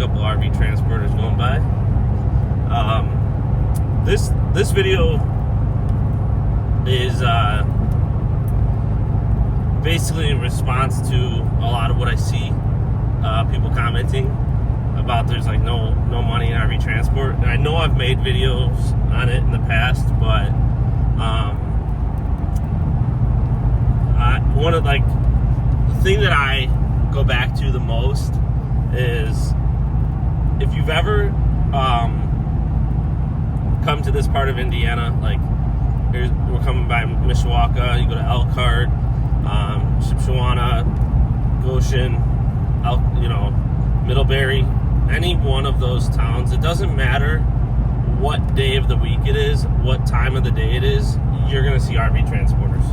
couple RV transporters going by. This video is basically in response to a lot of what I see people commenting about. There's like no money in RV transport, and I know I've made videos on it in the past, but one of like the thing that I go back to the most is if you've ever come to this part of Indiana, like we're coming by Mishawaka, you go to Elkhart, Shipshewana, Goshen, Middlebury, any one of those towns, it doesn't matter what day of the week it is, what time of the day it is, you're going to see RV transporters.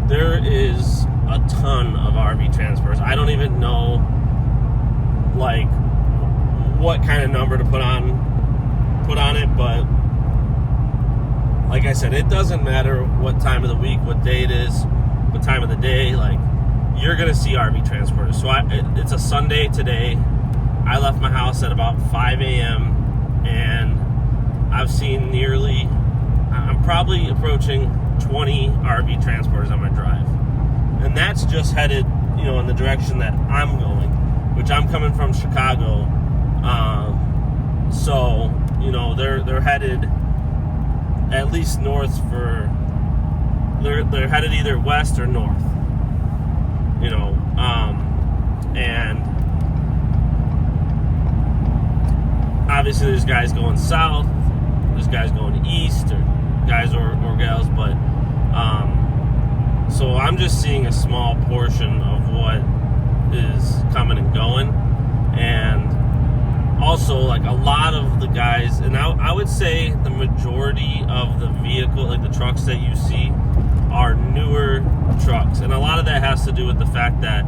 There is a ton of RV transporters. I don't even know like what kind of number to put on it, but like I said, it doesn't matter what time of the week, what day it is, what time of the day, like you're gonna see RV transporters. So it's a Sunday today. I left my house at about 5 a.m. and I've seen I'm probably approaching 20 RV transporters on my drive. And that's just headed, in the direction that I'm going, which I'm coming from Chicago. So, they're headed at least north they're headed either west or north, and obviously there's guys going south, there's guys going east, or guys or gals, but so I'm just seeing a small portion of what is coming and going. And also, like, a lot of the guys, and I would say the majority of the vehicle, like the trucks that you see, are newer trucks. And a lot of that has to do with the fact that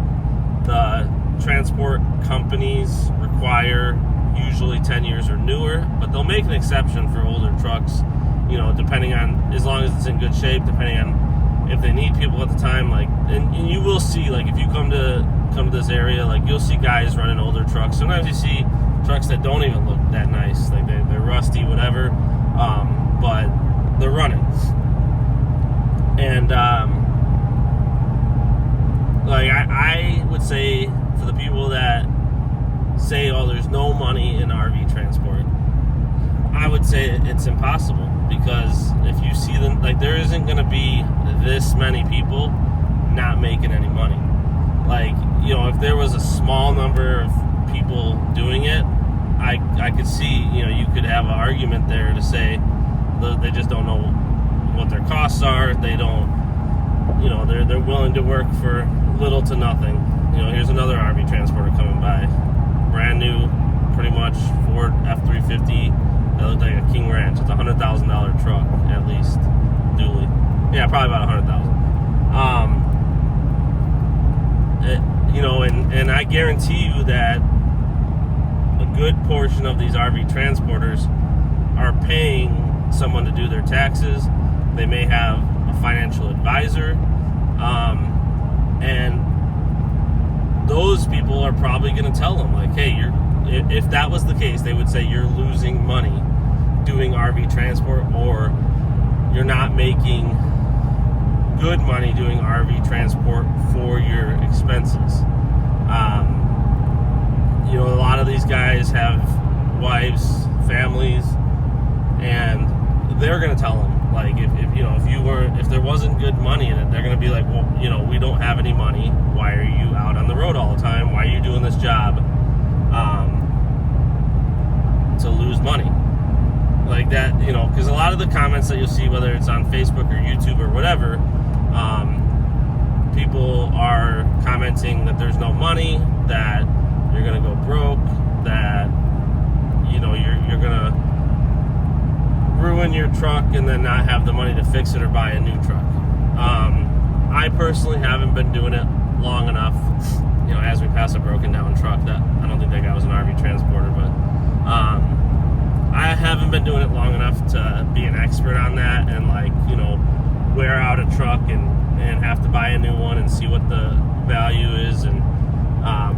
the transport companies require usually 10 years or newer, but they'll make an exception for older trucks, depending on, as long as it's in good shape, depending on if they need people at the time. Like, and you will see, like, if you come to this area, like, you'll see guys running older trucks. Sometimes you see trucks that don't even look that nice, like they're rusty, whatever, but they're running. And like I would say to the people that say, oh, there's no money in RV transport, I would say it's impossible, because if you see them, like, there isn't going to be this many people not making any money. Like, if there was a small number of people doing it, I could see, you could have an argument there to say they just don't know what their costs are. They don't, they're willing to work for little to nothing. Here's another RV transporter coming by, brand new, pretty much, Ford F-350. That looked like a King Ranch. It's a $100,000 truck, at least, dually. Yeah, probably about $100,000. And I guarantee you that a good portion of these RV transporters are paying someone to do their taxes. They may have a financial advisor, and those people are probably going to tell them, like, hey, if that was the case, they would say you're losing money doing RV transport, or you're not making good money doing RV transport for your expenses. A lot of these guys have wives, families, and they're going to tell them, like, if there wasn't good money in it, they're going to be like, well, we don't have any money. Why are you out on the road all the time? Why are you doing this job to lose money? Like that, because a lot of the comments that you'll see, whether it's on Facebook or YouTube or whatever, people are commenting that there's no money, that you're going to go broke, that, you're going to ruin your truck and then not have the money to fix it or buy a new truck. I personally haven't been doing it long enough, as we pass a broken down truck. That I don't think that guy was an RV transporter, but I haven't been doing it long enough to be an expert on that and, like, wear out a truck and have to buy a new one and see what the value is and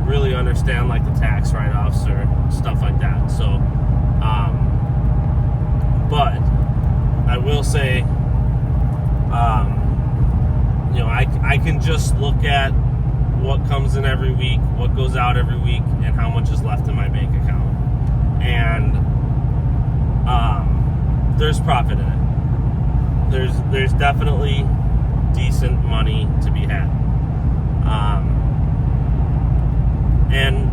really understand understand like the tax write-offs or stuff like that. So, but I will say, I can just look at what comes in every week, what goes out every week, and how much is left in my bank account. And there's profit in it. There's definitely decent money to be had. And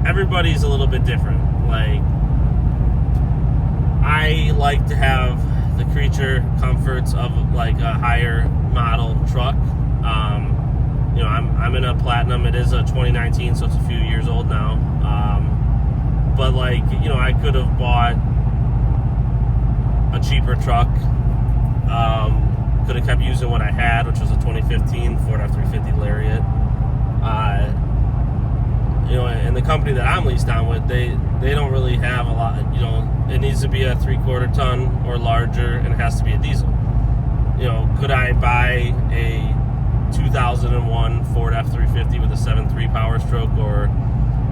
everybody's a little bit different. Like, I like to have the creature comforts of like a higher model truck. I'm in a Platinum. It is a 2019, so it's a few years old now. But like, I could have bought a cheaper truck. Could have kept using what I had, which was a 2015 Ford F-350 Lariat. And the company that I'm leased on with, they don't really have a lot. It needs to be a 3/4 ton or larger, and it has to be a diesel. Could I buy a 2001 Ford F-350 with a 7.3 Power Stroke, or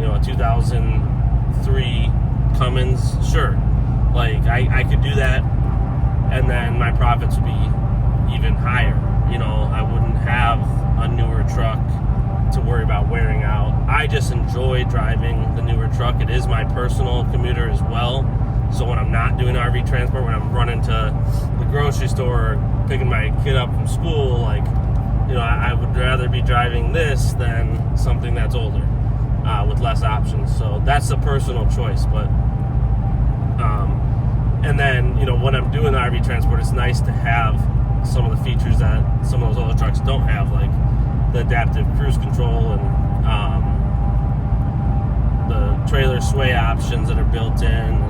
a 2003 Cummins? Sure. Like, I could do that, and then my profits would be even higher. I wouldn't have a newer truck to worry about wearing out. I just enjoy driving the newer truck. It is my personal commuter as well. So when I'm not doing RV transport, when I'm running to the grocery store or picking my kid up from school, like, I would rather be driving this than something that's older with less options. So that's a personal choice. But and then when I'm doing the RV transport, it's nice to have some of the features that some of those other trucks don't have, like the adaptive cruise control and the trailer sway options that are built in,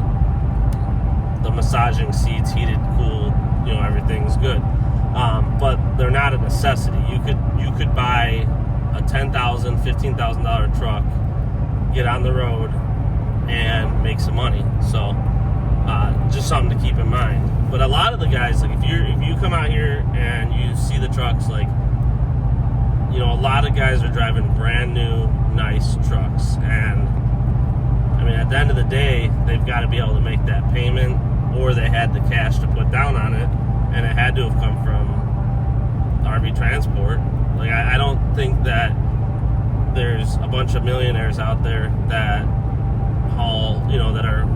the massaging seats, heated, cooled, everything's good. But they're not a necessity. You could buy a $10,000, $15,000 truck, get on the road, and make some money. So just something to keep in mind. But a lot of the guys, like, if you come out here and you see the trucks, like, a lot of guys are driving brand new, nice trucks. And I mean, at the end of the day, they've got to be able to make that payment, or they had the cash to put down on it, and it had to have come from RV transport. Like, I don't think that there's a bunch of millionaires out there that haul, that are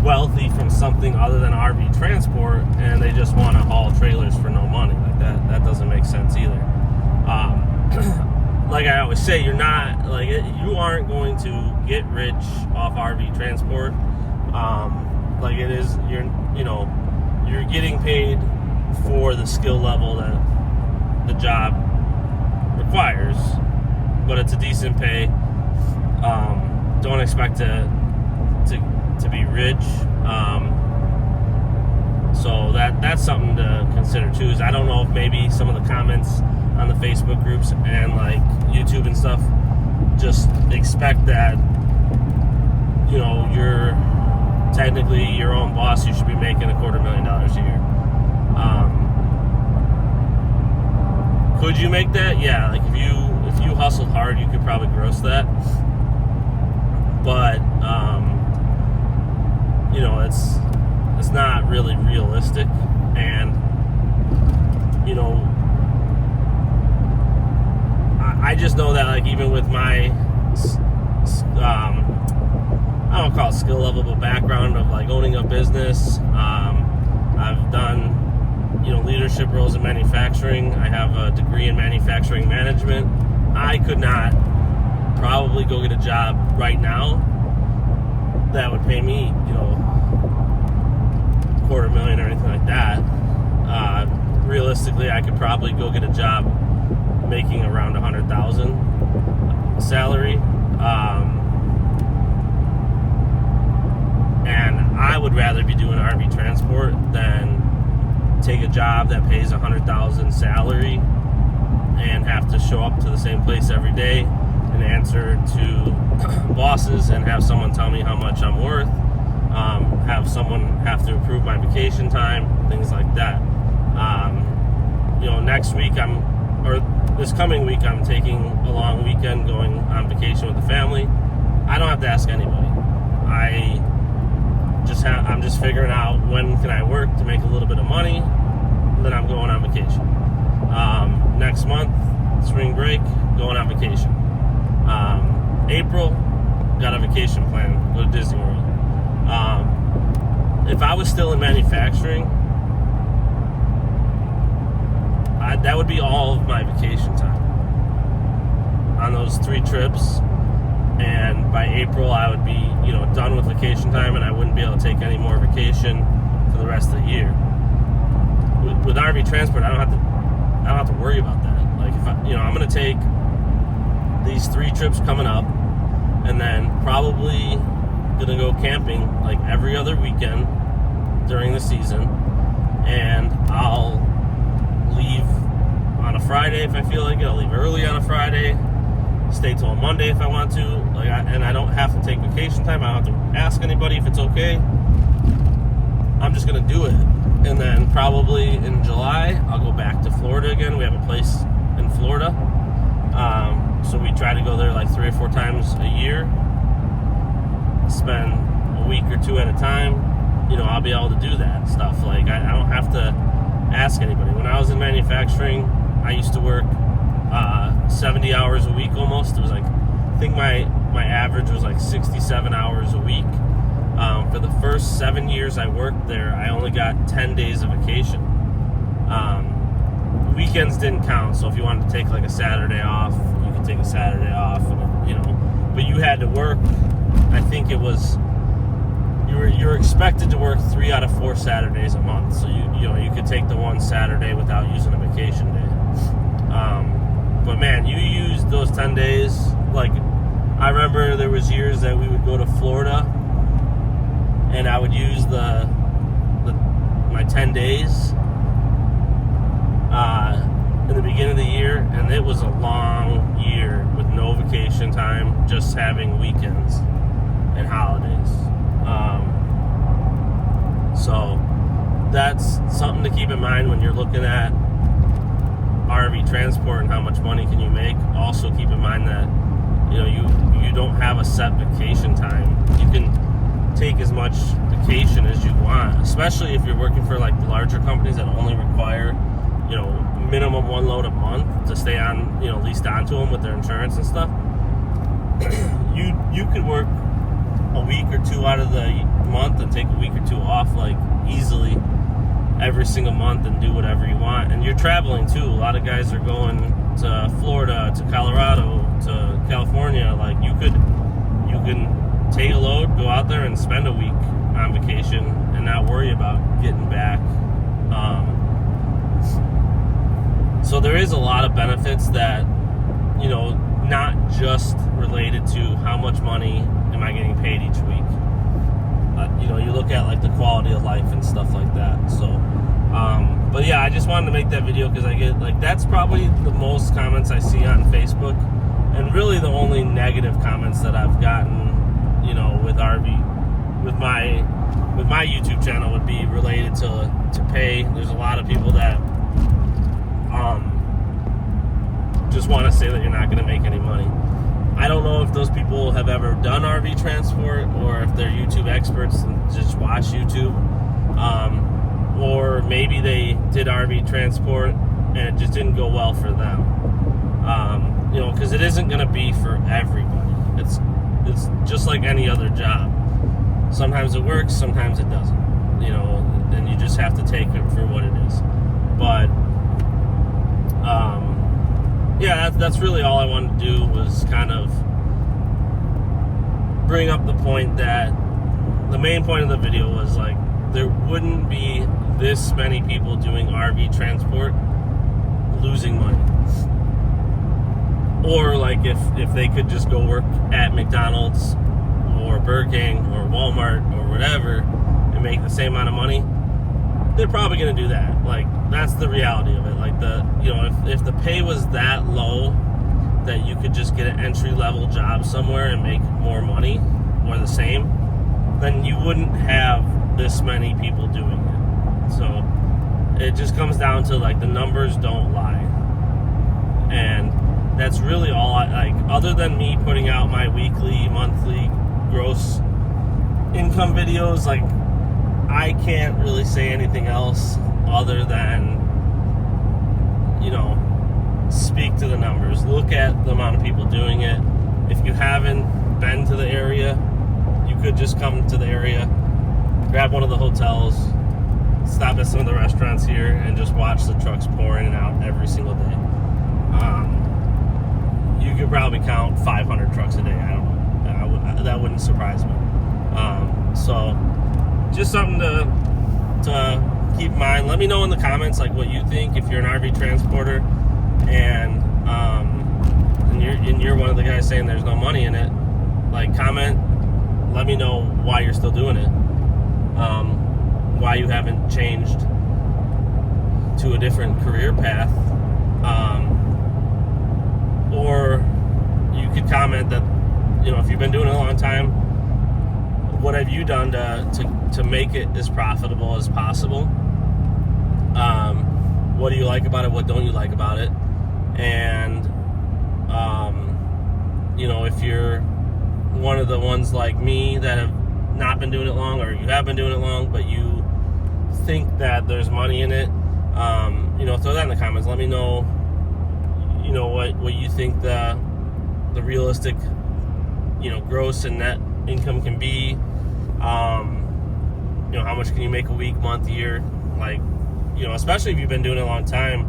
wealthy from something other than RV transport, and they just want to haul trailers for no money. Like, that doesn't make sense either. Like I always say, you aren't going to get rich off RV transport. Like, it is, you're getting paid for the skill level that the job requires, but it's a decent pay. Don't expect to be rich. So that's something to consider too. Is I don't know if maybe some of the comments on the Facebook groups and like YouTube and stuff just expect that you're technically your own boss. You should be making $250,000 a year. Could you make that? Yeah, like if you hustled hard, you could probably gross that. But it's not really realistic, and I just know that, like, even with my I don't call it skill level, but background of like owning a business, I've done leadership roles in manufacturing. I have a degree in manufacturing management. I could not probably go get a job right now that would pay me $250,000 or anything like that. Realistically, I could probably go get a job making around $100,000 salary, and I would rather be doing RV transport than take a job that pays $100,000 salary and have to show up to the same place every day and answer to bosses and have someone tell me how much I'm worth, have someone have to approve my vacation time, things like that. Next week this coming week, I'm taking a long weekend going on vacation with the family. I don't have to ask anybody. I'm just figuring out when can I work to make a little bit of money. Then I'm going on vacation. Next month, spring break, going on vacation. April, got a vacation plan, go to Disney World. If I was still in manufacturing, that would be all of my vacation time on those 3 trips. And by April, I would be, done with vacation time, and I wouldn't be able to take any more vacation for the rest of the year. With RV transport, I don't have to worry about that. Like, if I'm going to take these 3 trips coming up, and then probably going to go camping like every other weekend during the season, and I'll leave on a Friday if I feel like it. I'll leave early on a Friday, stay till a Monday if I want to. And I don't have to take vacation time. I don't have to ask anybody if it's okay. I'm just gonna do it. And then probably in July, I'll go back to Florida again. We have a place in Florida, so we try to go there like 3 or 4 times a year. Spend a week or 2 at a time. I'll be able to do that stuff. Like, I don't have to ask anybody. When I was in manufacturing, I used to work 70 hours a week almost. It was like, I think my average was like 67 hours a week. For the first 7 years I worked there, I only got 10 days of vacation. Weekends didn't count, so if you wanted to take like a Saturday off, you could take a Saturday off, but you had to work. I think it was, you were expected to work 3 out of 4 Saturdays a month, so you could take the one Saturday without using a vacation day. But man, you used those 10 days. Like, I remember there was years that we would go to Florida, and I would use my 10 days in the beginning of the year, and it was a long year with no vacation time, just having weekends and holidays. So that's something to keep in mind when you're looking at RV transport and how much money can you make. Also keep in mind that you don't have a set vacation time. You can take as much vacation as you want, especially if you're working for like the larger companies that only require minimum 1 load a month to stay on, leased onto them with their insurance and stuff. You could work a week or 2 out of the month and take a week or 2 off, like, easily every single month, and do whatever you want. And you're traveling too. A lot of guys are going to Florida, to Colorado, to California. Like, you can take a load, go out there and spend a week on vacation and not worry about getting back. So there is a lot of benefits that, not just related to how much money am I getting paid each week. You look at like the quality of life and stuff like that. So, but yeah, I just wanted to make that video because I get like, that's probably the most comments I see on Facebook, and really the only negative comments that I've gotten, with RV, with my YouTube channel would be related to pay. There's a lot of people that just want to say that you're not going to make any money. I don't know if those people have ever done RV transport, or if they're YouTube experts and just watch YouTube, or maybe they did RV transport and it just didn't go well for them. Because it isn't going to be for everybody. It's just like any other job. Sometimes it works, sometimes it doesn't. And you just have to take it for what it is. But yeah, that's really all I wanted to do, was kind of bring up the point that the main point of the video was like, there wouldn't be this many people doing RV transport losing money. Or like if they could just go work at McDonald's or Burger King or Walmart or whatever and make the same amount of money, they're probably going to do that. Like, that's the reality of it. Like, if the pay was that low that you could just get an entry-level job somewhere and make more money or the same, then you wouldn't have this many people doing it. So it just comes down to, like, the numbers don't lie. And that's really all I like, other than me putting out my weekly, monthly gross income videos. Like, I can't really say anything else other than, you know, speak to the numbers. Look at the amount of people doing it. If you haven't been to the area, you could just come to the area, grab one of the hotels, stop at some of the restaurants here, and just watch the trucks pour in and out every single day. You could probably count 500 trucks a day. I don't know. That wouldn't surprise me. So just something to keep in mind. Let me know in the comments like what you think if you're an RV transporter and you're one of the guys saying there's no money in it. Like, comment, let me know why you're still doing it. Why you haven't changed to a different career path. Or you could comment that, you know, if you've been doing it a long time, what have you done to make it as profitable as possible? What do you like about it? What don't you like about it? And, you know, if you're one of the ones like me that have not been doing it long, or you have been doing it long, but you think that there's money in it, you know, throw that in the comments. Let me know, you know, what you think the realistic, you know, gross and net income can be. You know, how much can you make a week, month, year? Like, you know, especially if you've been doing it a long time,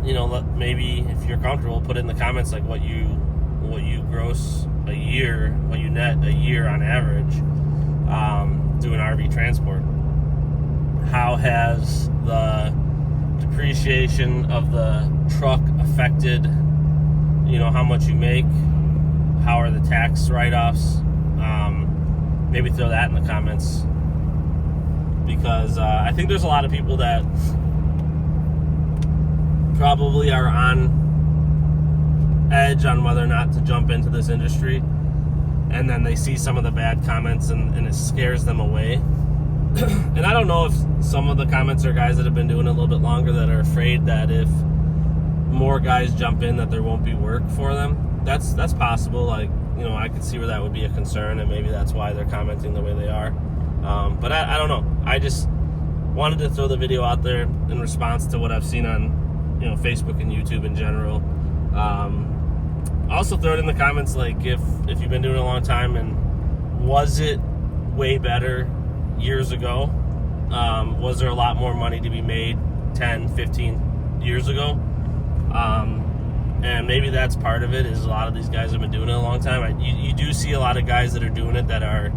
you know, maybe if you're comfortable, put it in the comments like what you gross a year, what you net a year on average, doing RV transport. How has the depreciation of the truck affected, you know, how much you make? How are the tax write-offs? Maybe throw that in the comments, because I think there's a lot of people that probably are on edge on whether or not to jump into this industry, and then they see some of the bad comments and it scares them away. And I don't know if some of the comments are guys that have been doing it a little bit longer that are afraid that if more guys jump in that there won't be work for them. That's possible. Like, you know, I could see where that would be a concern, and maybe that's why they're commenting the way they are. But I don't know. I just wanted to throw the video out there in response to what I've seen on, you know, Facebook and YouTube in general. Also throw it in the comments, like, if you've been doing it a long time, and was it way better years ago? Was there a lot more money to be made 10, 15 years ago? And maybe that's part of it, is a lot of these guys have been doing it a long time. You do see a lot of guys that are doing it that are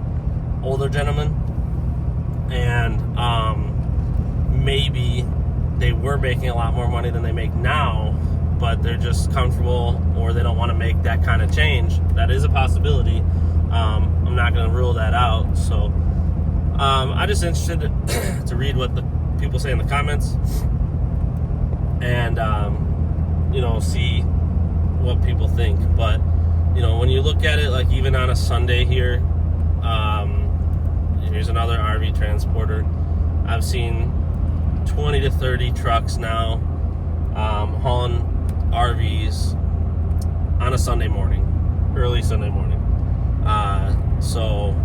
older gentlemen, and maybe they were making a lot more money than they make now, but they're just comfortable, or they don't want to make that kind of change. That is a possibility. I'm not going to rule that out. So I'm just interested to read what the people say in the comments, and you know, see what people think. But, you know, when you look at it, like, even on a Sunday here, here's another RV transporter. I've seen 20 to 30 trucks now hauling RVs on a Sunday morning, early Sunday morning. So,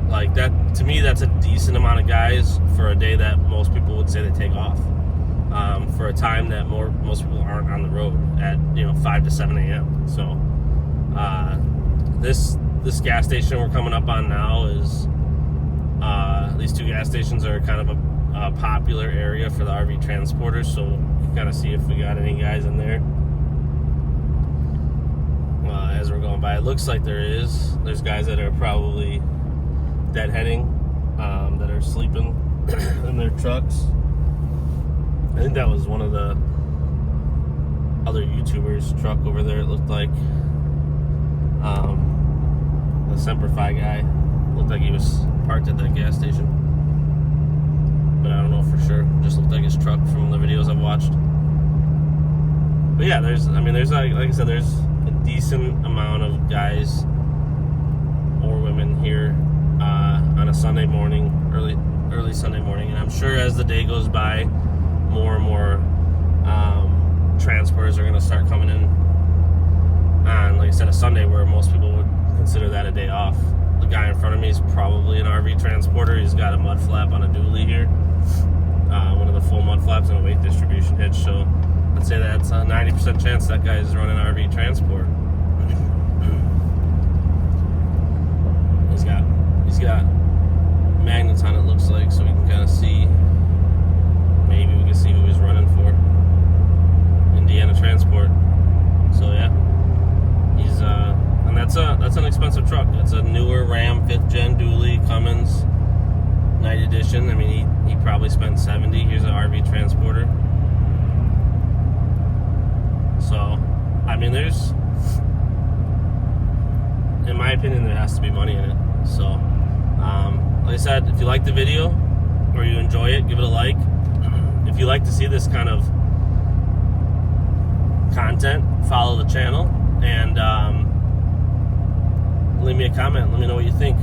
like, that, to me, that's a decent amount of guys for a day that most people would say they take off. For a time that most people aren't on the road at, you know, 5 to 7 a.m. So this gas station we're coming up on now is these two gas stations are kind of a popular area for the RV transporters. So you can kind of see if we got any guys in there as we're going by. It looks like there's guys that are probably deadheading, that are sleeping in their trucks. I think that was one of the other YouTubers' truck over there, it looked like. The Semperfi guy looked like he was parked at that gas station, but I don't know for sure. Just looked like his truck from the videos I've watched. But yeah, there's like I said, there's a decent amount of guys or women here on a Sunday morning, early Sunday morning, and I'm sure as the day goes by, more and more transporters are going to start coming in on, like I said, a Sunday, where most people would consider that a day off. The guy in front of me is probably an RV transporter. He's got a mud flap on a dually here, one of the full mud flaps and a weight distribution hitch. So I'd say that's a 90% chance that guy is running RV transport. He's got magnets on it, looks like, so we can kind of see. Maybe we can see who he's running for. Indiana Transport. So yeah, he's and that's an expensive truck. That's a newer Ram 5th gen dually Cummins Night Edition. I mean, he probably spent $70. Here's an RV transporter. So, I mean, there's, in my opinion, there has to be money in it. So, like I said, if you like the video or you enjoy it, give it a like. If you like to see this kind of content, follow the channel and leave me a comment. Let me know what you think.